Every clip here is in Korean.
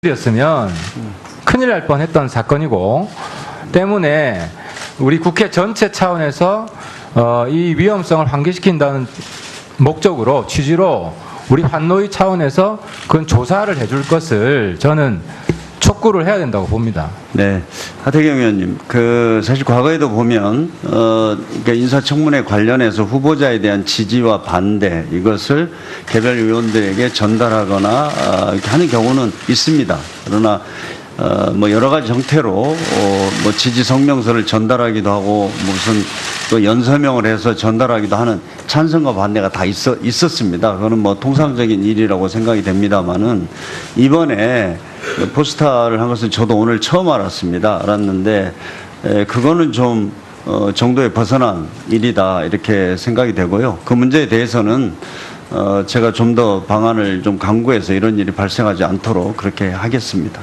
였으면 큰일 날 뻔했던 사건이고 때문에 우리 국회 전체 차원에서 이 위험성을 환기시킨다는 목적으로 취지로 우리 환노위 차원에서 그건 조사를 해줄 것을 저는 촉구를 해야 된다고 봅니다. 네, 하태경 의원님, 사실 과거에도 보면 그러니까 인사청문회 관련해서 후보자에 대한 지지와 반대 이것을 개별 의원들에게 전달하거나 이렇게 하는 경우는 있습니다. 그러나 뭐 여러 가지 형태로 뭐 지지 성명서를 전달하기도 하고 무슨 또 연서명을 해서 전달하기도 하는 찬성과 반대가 다 있었습니다. 그거는 뭐 통상적인 일이라고 생각이 됩니다만은 이번에 포스터를 한 것은 저도 오늘 처음 알았는데 그거는 좀 정도에 벗어난 일이다 이렇게 생각이 되고요. 그 문제에 대해서는 제가 좀 더 방안을 좀 강구해서 이런 일이 발생하지 않도록 그렇게 하겠습니다.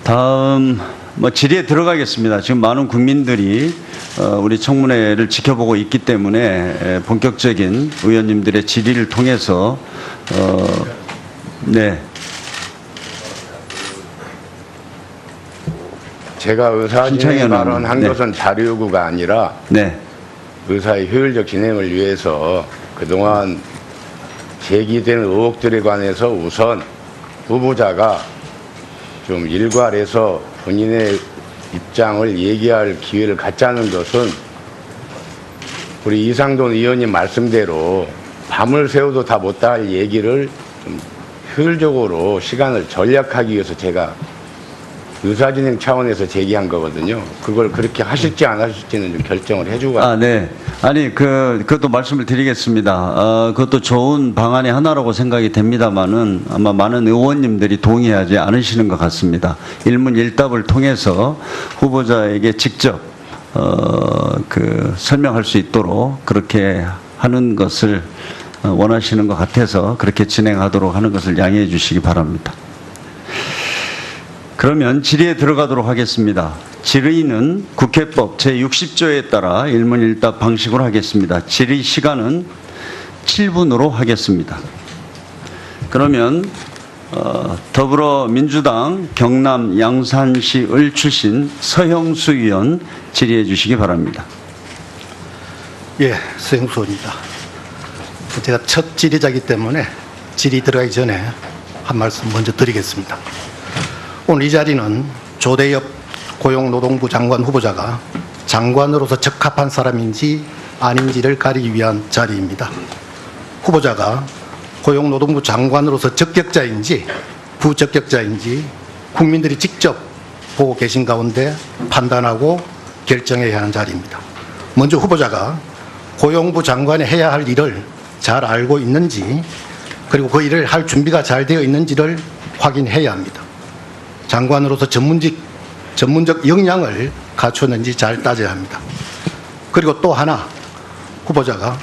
다음 뭐 질의에 들어가겠습니다. 지금 많은 국민들이 우리 청문회를 지켜보고 있기 때문에 본격적인 의원님들의 질의를 통해서 네. 제가 의사진행 발언한 네. 것은 자료 요구가 아니라 네. 의사의 효율적 진행을 위해서 그동안 제기된 의혹들에 관해서 우선 후보자가 좀 일괄해서 본인의 입장을 얘기할 기회를 갖자는 것은 우리 이상돈 의원님 말씀대로 밤을 새워도 다 못다 할 얘기를 좀 효율적으로 시간을 절약하기 위해서 제가 의사진행 차원에서 제기한 거거든요. 그걸 그렇게 하실지 안 하실지는 좀 결정을 해주고. 네. 아니, 그것도 말씀을 드리겠습니다. 그것도 좋은 방안의 하나라고 생각이 됩니다만은 아마 많은 의원님들이 동의하지 않으시는 것 같습니다. 일문일답을 통해서 후보자에게 직접, 설명할 수 있도록 그렇게 하는 것을 원하시는 것 같아서 그렇게 진행하도록 하는 것을 양해해 주시기 바랍니다. 그러면 질의에 들어가도록 하겠습니다. 질의는 국회법 제60조에 따라 일문일답 방식으로 하겠습니다. 질의 시간은 7분으로 하겠습니다. 그러면 더불어민주당 경남 양산시 을 출신 서형수 의원 질의해 주시기 바랍니다. 예, 서형수 의원입니다. 제가 첫 질의자이기 때문에 질의 들어가기 전에 한 말씀 먼저 드리겠습니다. 오늘 이 자리는 조대엽 고용노동부 장관 후보자가 장관으로서 적합한 사람인지 아닌지를 가리기 위한 자리입니다. 후보자가 고용노동부 장관으로서 적격자인지 부적격자인지 국민들이 직접 보고 계신 가운데 판단하고 결정해야 하는 자리입니다. 먼저 후보자가 고용부 장관이 해야 할 일을 잘 알고 있는지 그리고 그 일을 할 준비가 잘 되어 있는지를 확인해야 합니다. 장관으로서 전문적 역량을 갖췄는지 잘 따져야 합니다. 그리고 또 하나, 후보자가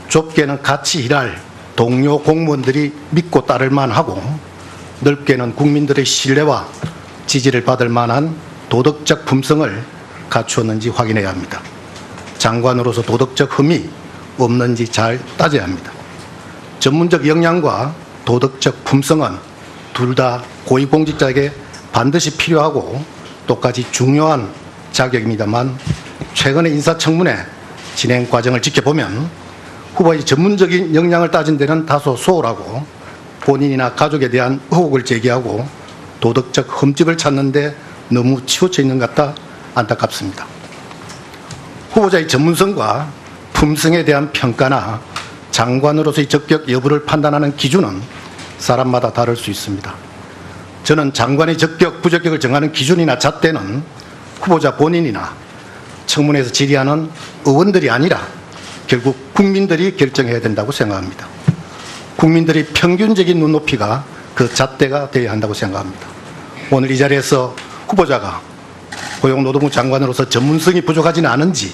좁게는 같이 일할 동료 공무원들이 믿고 따를 만하고 넓게는 국민들의 신뢰와 지지를 받을 만한 도덕적 품성을 갖추었는지 확인해야 합니다. 장관으로서 도덕적 흠이 없는지 잘 따져야 합니다. 전문적 역량과 도덕적 품성은 둘 다 고위공직자에게 반드시 필요하고 똑같이 중요한 자격입니다만 최근의 인사청문회 진행 과정을 지켜보면 후보의 전문적인 역량을 따진 데는 다소 소홀하고 본인이나 가족에 대한 의혹을 제기하고 도덕적 흠집을 찾는 데 너무 치우쳐 있는 것 같아 안타깝습니다. 후보자의 전문성과 품성에 대한 평가나 장관으로서의 적격 여부를 판단하는 기준은 사람마다 다를 수 있습니다. 저는 장관의 적격, 부적격을 정하는 기준이나 잣대는 후보자 본인이나 청문회에서 질의하는 의원들이 아니라 결국 국민들이 결정해야 된다고 생각합니다. 국민들의 평균적인 눈높이가 그 잣대가 되어야 한다고 생각합니다. 오늘 이 자리에서 후보자가 고용노동부 장관으로서 전문성이 부족하지는 않은지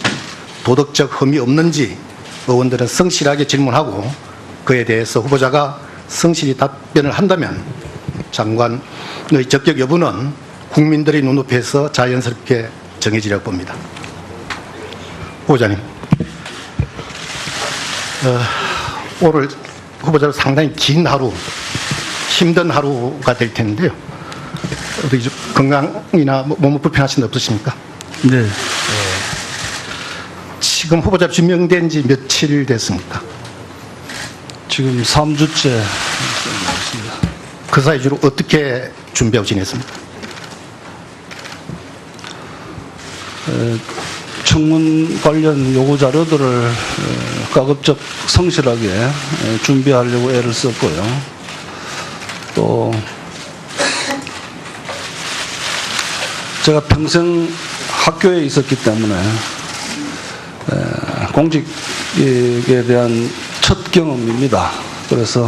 도덕적 흠이 없는지 의원들은 성실하게 질문하고 그에 대해서 후보자가 성실히 답변을 한다면 장관의 적격 여부는 국민들의 눈높이에서 자연스럽게 정해지려고 봅니다. 후보자님, 오늘 후보자로 상당히 긴 하루, 힘든 하루가 될 텐데요. 어떻게 좀 건강이나 몸 불편하신 데 없으십니까? 네. 지금 후보자 지명된 지 며칠 됐습니까? 지금 3주째. 그 사이 주로 어떻게 준비하고 지냈습니까? 청문 관련 요구 자료들을 가급적 성실하게 준비하려고 애를 썼고요. 또 제가 평생 학교에 있었기 때문에 공직에 대한 첫 경험입니다. 그래서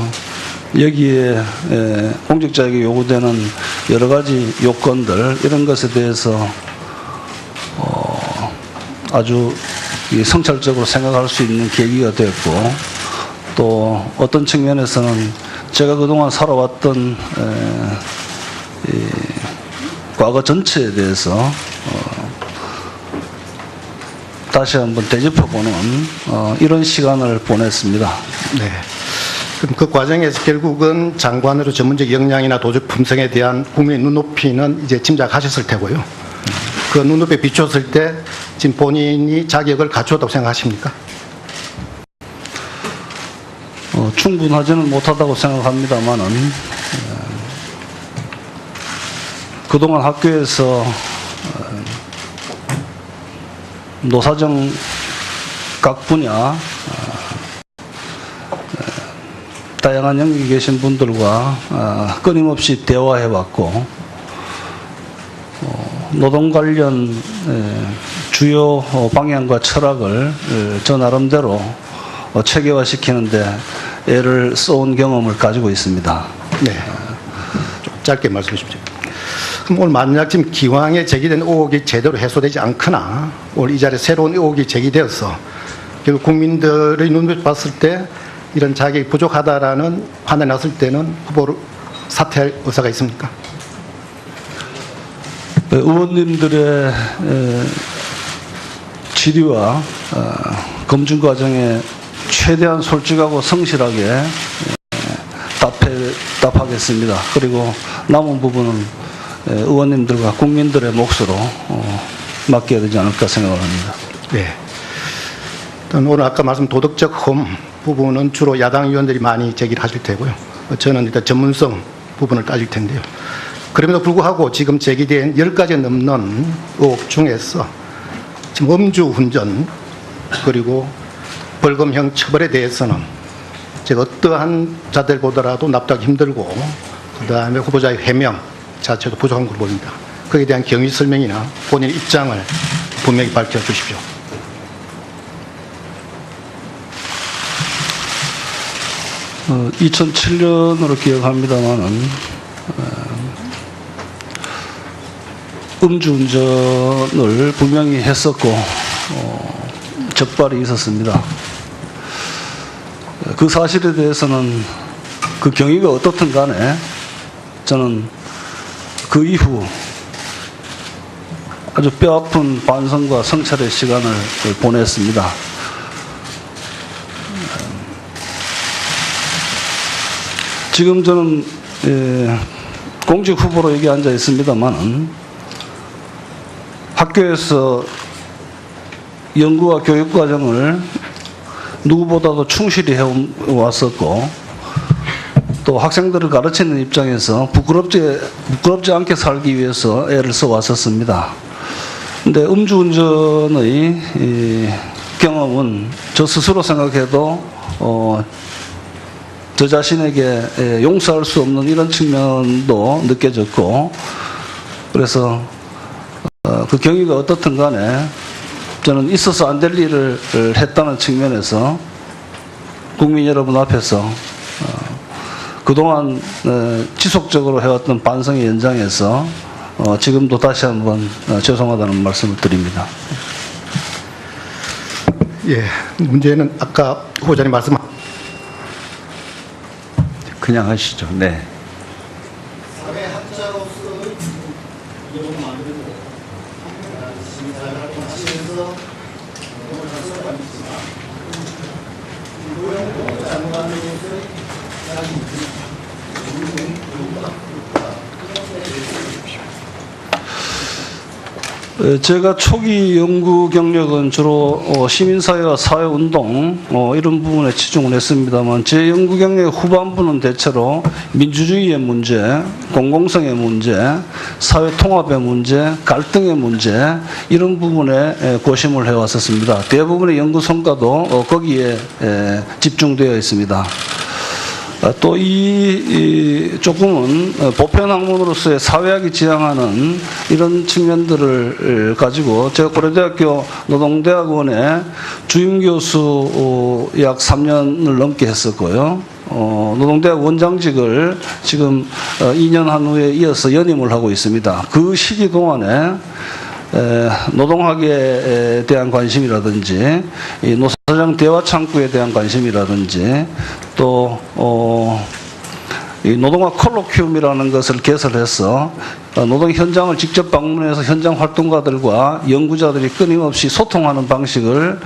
여기에 공직자에게 요구되는 여러 가지 요건들 이런 것에 대해서 아주 성찰적으로 생각할 수 있는 계기가 됐고, 또 어떤 측면에서는 제가 그동안 살아왔던 과거 전체에 대해서 다시 한번 되짚어보는 이런 시간을 보냈습니다. 네. 그럼 그 과정에서 결국은 장관으로 전문적 역량이나 도적 품성에 대한 국민의 눈높이는 이제 짐작하셨을 테고요. 그 눈높이에 비추었을 때 지금 본인이 자격을 갖추었다고 생각하십니까? 충분하지는 못하다고 생각합니다만은 그동안 학교에서 노사정 각 분야 다양한 영역에 계신 분들과 끊임없이 대화해왔고, 노동 관련 주요 방향과 철학을 저 나름대로 체계화시키는데 애를 써온 경험을 가지고 있습니다. 네. 좀 짧게 말씀해 주십시오. 그럼 오늘 만약 지금 기왕에 제기된 의혹이 제대로 해소되지 않거나 오늘 이 자리에 새로운 의혹이 제기되어서 결국 국민들의 눈을 봤을 때 이런 자격이 부족하다라는 판단이 났을 때는 후보를 사퇴할 의사가 있습니까? 의원님들의 질의와 검증 과정에 최대한 솔직하고 성실하게 답하겠습니다. 그리고 남은 부분은 의원님들과 국민들의 몫으로 맡겨야 되지 않을까 생각을 합니다. 네. 일단 오늘 아까 말씀 도덕적 흠 부분은 주로 야당 의원들이 많이 제기를 하실 테고요. 저는 일단 전문성 부분을 따질 텐데요. 그럼에도 불구하고 지금 제기된 10가지 넘는 의혹 중에서 지금 음주운전 그리고 벌금형 처벌에 대해서는 제가 어떠한 자들보다라도 납득하기 힘들고, 그 다음에 후보자의 해명 자체도 부족한 걸로 보입니다. 거기에 대한 경위 설명이나 본인의 입장을 분명히 밝혀주십시오. 어, 2007년으로 기억합니다만은 음주운전을 분명히 했었고 적발이 있었습니다. 그 사실에 대해서는 그 경위가 어떻든 간에 저는 그 이후 아주 뼈아픈 반성과 성찰의 시간을 보냈습니다. 지금 저는 공직 후보로 여기 앉아 있습니다만은 학교에서 연구와 교육 과정을 누구보다도 충실히 해왔었고, 또 학생들을 가르치는 입장에서 부끄럽지 않게 살기 위해서 애를 써왔었습니다. 근데 음주운전의 경험은 저 스스로 생각해도 저 자신에게 용서할 수 없는 이런 측면도 느껴졌고, 그래서 그 경위가 어떻든 간에 저는 있어서 안 될 일을 했다는 측면에서 국민 여러분 앞에서 그동안 지속적으로 해왔던 반성의 연장에서 지금도 다시 한번 죄송하다는 말씀을 드립니다. 예, 문제는 아까 후보자님 말씀 그냥 하시죠. 네. 사회학자로서의 이해를 만들고 시민사회활동하시면서 노력을 있지만 노영도 장관으로서의 제가 초기 연구 경력은 주로 시민사회와 사회운동 이런 부분에 치중을 했습니다만 제 연구 경력의 후반부는 대체로 민주주의의 문제, 공공성의 문제, 사회통합의 문제, 갈등의 문제 이런 부분에 고심을 해왔었습니다. 대부분의 연구 성과도 거기에 집중되어 있습니다. 또 이 조금은 보편 학문으로서의 사회학이 지향하는 이런 측면들을 가지고 제가 고려대학교 노동대학원에 주임 교수 약 3년을 넘게 했었고요. 노동대학 원장직을 지금 2년 한 후에 이어서 연임을 하고 있습니다. 그 시기 동안에 노동학에 대한 관심이라든지 이 노사장 대화 창구에 대한 관심이라든지 또 이 노동학 콜로퀴움이라는 것을 개설해서 노동 현장을 직접 방문해서 현장 활동가들과 연구자들이 끊임없이 소통하는 방식을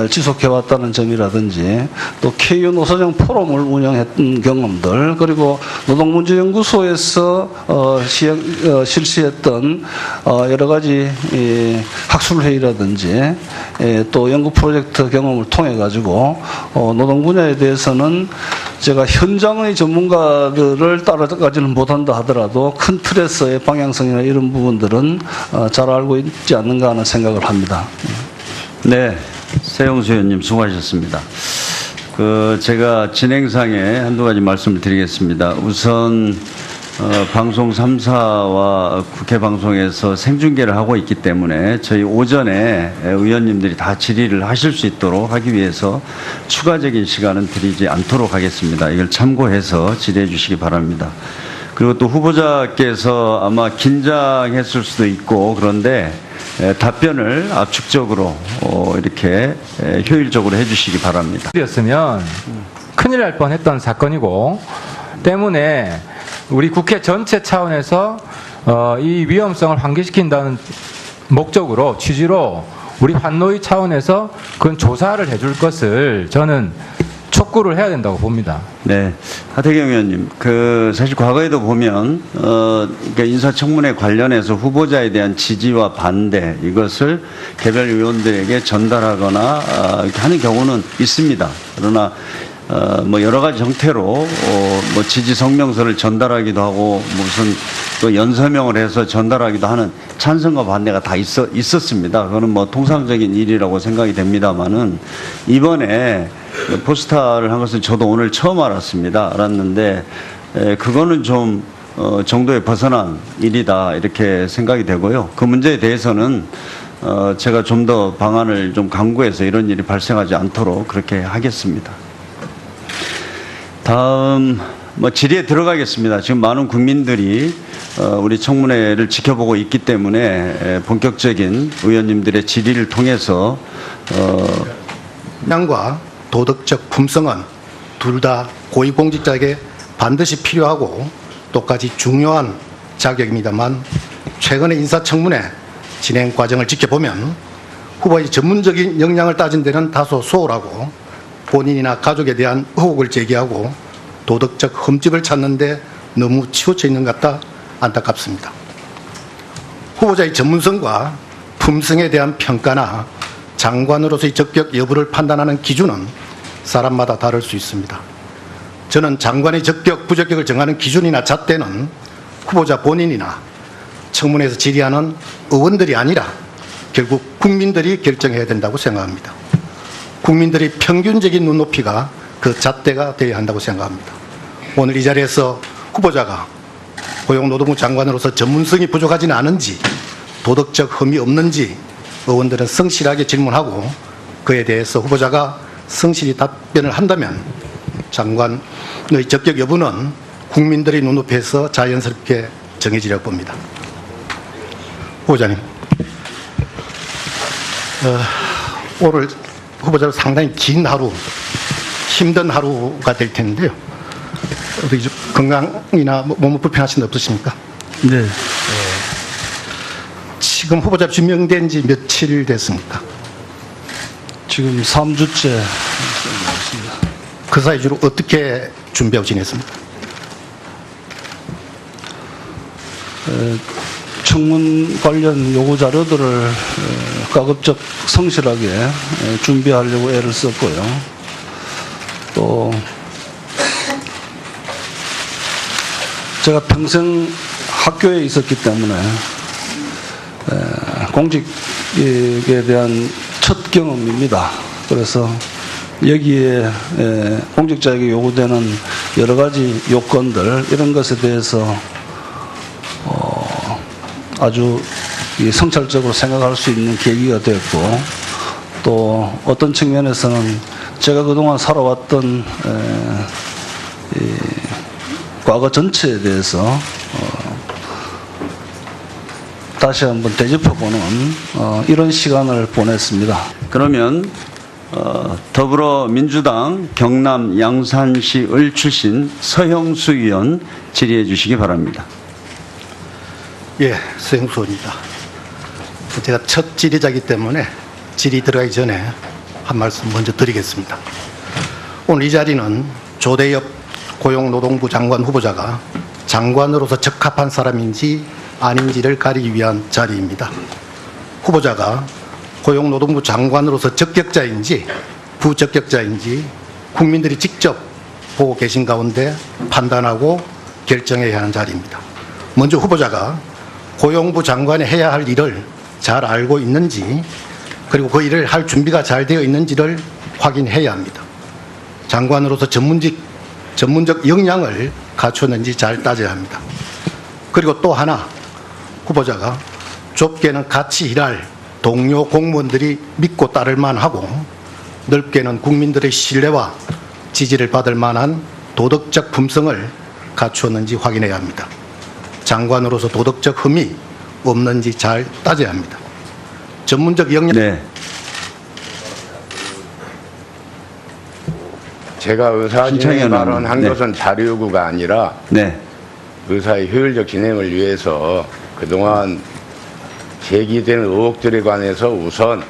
지속해왔다는 점이라든지 또 KU 노사장 포럼을 운영했던 경험들 그리고 노동문제연구소에서 실시했던 여러 가지 학술회의라든지 또 연구 프로젝트 경험을 통해 가지고 노동 분야에 대해서는 제가 현장의 전문가들을 따라가지는 못한다 하더라도 큰 틀에서의 방향성이나 이런 부분들은 잘 알고 있지 않는가 하는 생각을 합니다. 네, 세용수 의원님 수고하셨습니다. 제가 진행상에 한두 가지 말씀을 드리겠습니다. 우선 방송 3사와 국회 방송에서 생중계를 하고 있기 때문에 저희 오전에 의원님들이 다 질의를 하실 수 있도록 하기 위해서 추가적인 시간은 드리지 않도록 하겠습니다. 이걸 참고해서 질의해 주시기 바랍니다. 그리고 또 후보자께서 아마 긴장했을 수도 있고 그런데 답변을 압축적으로 이렇게 효율적으로 해 주시기 바랍니다. 였으면 큰일 날 뻔했던 사건이고 때문에 우리 국회 전체 차원에서 이 위험성을 환기시킨다는 목적으로 취지로 우리 환노위 차원에서 그건 조사를 해줄 것을 저는 촉구를 해야 된다고 봅니다. 네, 하태경 의원님, 사실 과거에도 보면 그러니까 인사청문회 관련해서 후보자에 대한 지지와 반대 이것을 개별 의원들에게 전달하거나 이렇게 하는 경우는 있습니다. 그러나 뭐 여러 가지 형태로 뭐 지지 성명서를 전달하기도 하고 무슨 또 연서명을 해서 전달하기도 하는 찬성과 반대가 다 있었습니다. 그거는 뭐 통상적인 일이라고 생각이 됩니다만은 이번에 포스터를 한 것은 저도 오늘 처음 알았는데 그거는 좀 정도에 벗어난 일이다 이렇게 생각이 되고요. 그 문제에 대해서는 제가 좀 더 방안을 좀 강구해서 이런 일이 발생하지 않도록 그렇게 하겠습니다. 다음 질의에 들어가겠습니다. 지금 많은 국민들이 우리 청문회를 지켜보고 있기 때문에 본격적인 의원님들의 질의를 통해서 역량과 도덕적 품성은 둘 다 고위공직자에게 반드시 필요하고 똑같이 중요한 자격입니다만 최근의 인사청문회 진행 과정을 지켜보면 후보의 전문적인 역량을 따진 데는 다소 소홀하고 본인이나 가족에 대한 의혹을 제기하고 도덕적 흠집을 찾는데 너무 치우쳐 있는 것 같다 안타깝습니다. 후보자의 전문성과 품성에 대한 평가나 장관으로서의 적격 여부를 판단하는 기준은 사람마다 다를 수 있습니다. 저는 장관의 적격, 부적격을 정하는 기준이나 잣대는 후보자 본인이나 청문회에서 질의하는 의원들이 아니라 결국 국민들이 결정해야 된다고 생각합니다. 국민들의 평균적인 눈높이가 그 잣대가 되어야 한다고 생각합니다. 오늘 이 자리에서 후보자가 고용노동부 장관으로서 전문성이 부족하지는 않은지 도덕적 흠이 없는지 의원들은 성실하게 질문하고 그에 대해서 후보자가 성실히 답변을 한다면 장관의 적격 여부는 국민들의 눈높이에서 자연스럽게 정해지려고 봅니다. 후보자님, 오늘 후보자로 상당히 긴 하루, 힘든 하루가 될 텐데요. 어떻게 좀 건강이나 몸 불편하신 데 없으십니까? 네. 지금 후보자 지명된 지 며칠 됐습니까? 지금 3주째. 그 사이 주로 어떻게 준비하고 지냈습니까? 청문 관련 요구 자료들을 가급적 성실하게 준비하려고 애를 썼고요. 또 제가 평생 학교에 있었기 때문에 공직에 대한 첫 경험입니다. 그래서 여기에 공직자에게 요구되는 여러 가지 요건들 이런 것에 대해서 아주 성찰적으로 생각할 수 있는 계기가 됐고, 또 어떤 측면에서는 제가 그동안 살아왔던 과거 전체에 대해서 다시 한번 되짚어보는 이런 시간을 보냈습니다. 그러면 더불어민주당 경남 양산시 을 출신 서형수 의원 질의해 주시기 바랍니다. 예, 서영수입니다. 제가 첫 질의자이기 때문에 질의 들어가기 전에 한 말씀 먼저 드리겠습니다. 오늘 이 자리는 조대엽 고용노동부 장관 후보자가 장관으로서 적합한 사람인지 아닌지를 가리기 위한 자리입니다. 후보자가 고용노동부 장관으로서 적격자인지 부적격자인지 국민들이 직접 보고 계신 가운데 판단하고 결정해야 하는 자리입니다. 먼저 후보자가 고용부 장관이 해야 할 일을 잘 알고 있는지, 그리고 그 일을 할 준비가 잘 되어 있는지를 확인해야 합니다. 장관으로서 전문적 역량을 갖췄는지 잘 따져야 합니다. 그리고 또 하나, 후보자가 좁게는 같이 일할 동료 공무원들이 믿고 따를 만하고 넓게는 국민들의 신뢰와 지지를 받을 만한 도덕적 품성을 갖추었는지 확인해야 합니다. 장관으로서 도덕적 흠이 없는지 잘 따져야 합니다. 전문적 역량. 네. 제가 의사진행 신청해놓은, 발언한 네. 것은 자료 요구가 아니라 네. 의사의 효율적 진행을 위해서 그동안 제기된 의혹들에 관해서 우선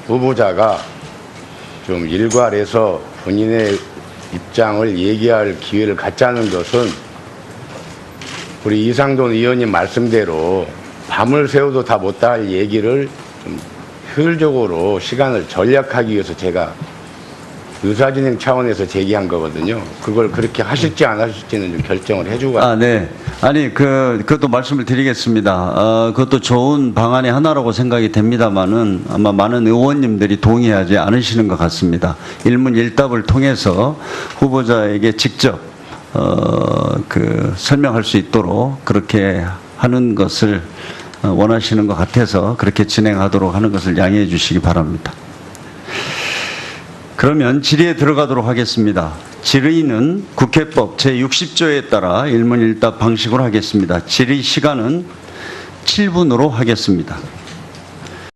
후보자가 좀 일괄해서 본인의 입장을 얘기할 기회를 갖자는 것은 우리 이상돈 의원님 말씀대로 밤을 새워도 다 못다 할 얘기를 좀 효율적으로 시간을 전략하기 위해서 제가 의사진행 차원에서 제기한 거거든요. 그걸 그렇게 하실지 안 하실지는 좀 결정을 해주고. 네. 아니, 그것도 말씀을 드리겠습니다. 그것도 좋은 방안의 하나라고 생각이 됩니다만은 아마 많은 의원님들이 동의하지 않으시는 것 같습니다. 일문일답을 통해서 후보자에게 직접, 설명할 수 있도록 그렇게 하는 것을 원하시는 것 같아서 그렇게 진행하도록 하는 것을 양해해 주시기 바랍니다. 그러면 질의에 들어가도록 하겠습니다. 질의는 국회법 제60조에 따라 일문일답 방식으로 하겠습니다. 질의 시간은 7분으로 하겠습니다.